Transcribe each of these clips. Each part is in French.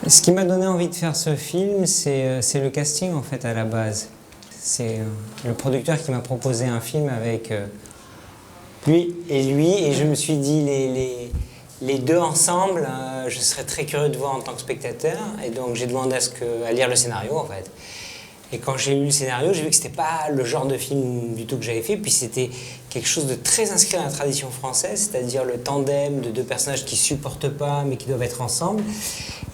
Ce qui m'a donné envie de faire ce film, c'est le casting en fait à la base. C'est le producteur qui m'a proposé un film avec lui, et je me suis dit les deux ensemble, je serais très curieux de voir en tant que spectateur, et donc j'ai demandé à lire le scénario en fait. Et quand j'ai lu le scénario, j'ai vu que c'était pas le genre de film du tout que j'avais fait, puis c'était quelque chose de très inscrit dans la tradition française, c'est-à-dire le tandem de deux personnages qui supportent pas mais qui doivent être ensemble,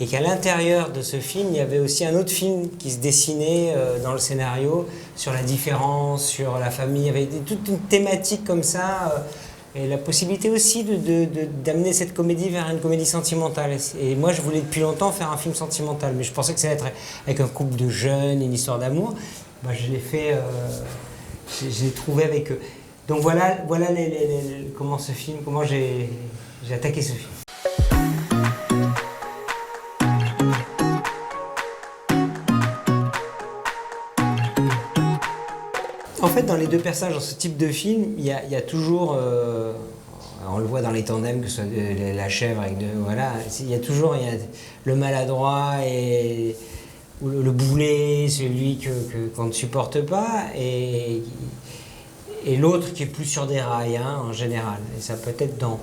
et qu'à l'intérieur de ce film, il y avait aussi un autre film qui se dessinait dans le scénario sur la différence, sur la famille, il y avait toute une thématique comme ça, et la possibilité aussi d'amener cette comédie vers une comédie sentimentale. Et moi, je voulais depuis longtemps faire un film sentimental, mais je pensais que ça allait être avec un couple de jeunes, une histoire d'amour. Bah, je l'ai fait, je l'ai trouvé avec eux. Donc voilà comment ce film, comment j'ai attaqué ce film. En fait, dans les deux personnages, dans ce type de film, il y a toujours, on le voit dans les tandems, que ce soit la chèvre avec voilà, il y a toujours le maladroit ou le boulet, celui qu'on ne supporte pas, et l'autre qui est plus sur des rails, hein, en général. Et ça peut être dans...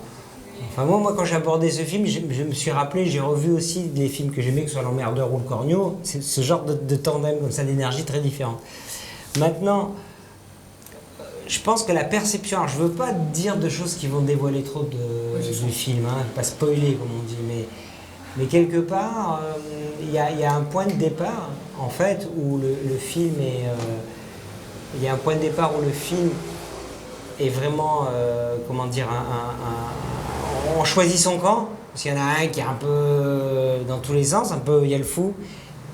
Enfin moi quand j'ai abordé ce film, je me suis rappelé, j'ai revu aussi des films que j'aimais, que ce soit L'Emmerdeur ou Le Corneau, c'est ce genre de tandem comme ça, d'énergie très différente. Maintenant, je pense que la perception, alors je veux pas dire de choses qui vont dévoiler trop du film, hein, pas spoiler comme on dit, mais quelque part, il y a un point de départ, en fait, où le film est... il y a un point de départ où le film est vraiment, comment dire, on choisit son camp, parce qu'il y en a un qui est un peu dans tous les sens, un peu, il y a le fou.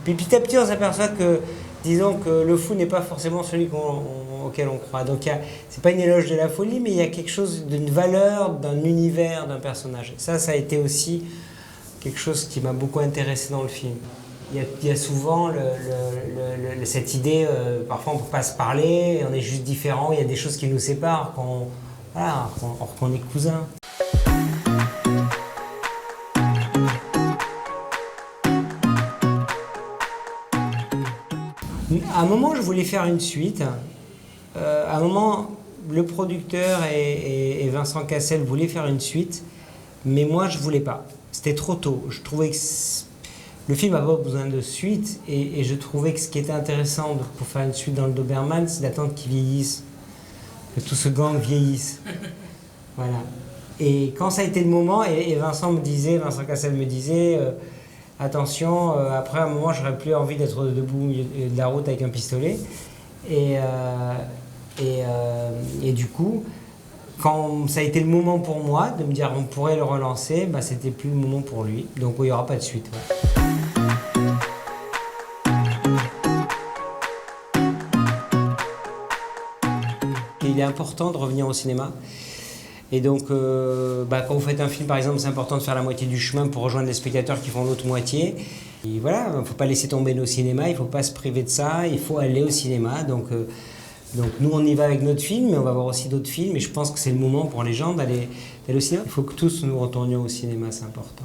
Puis petit à petit, on s'aperçoit que, disons que le fou n'est pas forcément celui auquel on croit. Donc c'est pas une éloge de la folie, mais il y a quelque chose d'une valeur, d'un univers, d'un personnage. Ça a été aussi quelque chose qui m'a beaucoup intéressé dans le film. Il y a souvent cette idée, parfois on ne peut pas se parler, on est juste différents, il y a des choses qui nous séparent, qu'on est cousins. À un moment, je voulais faire une suite. À un moment, le producteur et Vincent Cassel voulaient faire une suite, mais moi, je ne voulais pas. C'était trop tôt. Je trouvais que le film n'a pas besoin de suite, et je trouvais que ce qui était intéressant pour faire une suite dans le Doberman, c'est d'attendre qu'il vieillisse, que tout ce gang vieillisse. Voilà. Et quand ça a été le moment, et Vincent Cassel me disait, attention, après un moment, j'aurais plus envie d'être debout au milieu de la route avec un pistolet. Et du coup, quand ça a été le moment pour moi de me dire on pourrait le relancer, bah, c'était plus le moment pour lui. Donc il n'y aura pas de suite. Ouais. Il est important de revenir au cinéma. Et donc, quand vous faites un film, par exemple, c'est important de faire la moitié du chemin pour rejoindre les spectateurs qui font l'autre moitié. Et voilà, il ne faut pas laisser tomber nos cinémas, il ne faut pas se priver de ça, il faut aller au cinéma. Donc nous, on y va avec notre film, mais on va voir aussi d'autres films. Et je pense que c'est le moment pour les gens d'aller au cinéma. Il faut que tous nous retournions au cinéma, c'est important.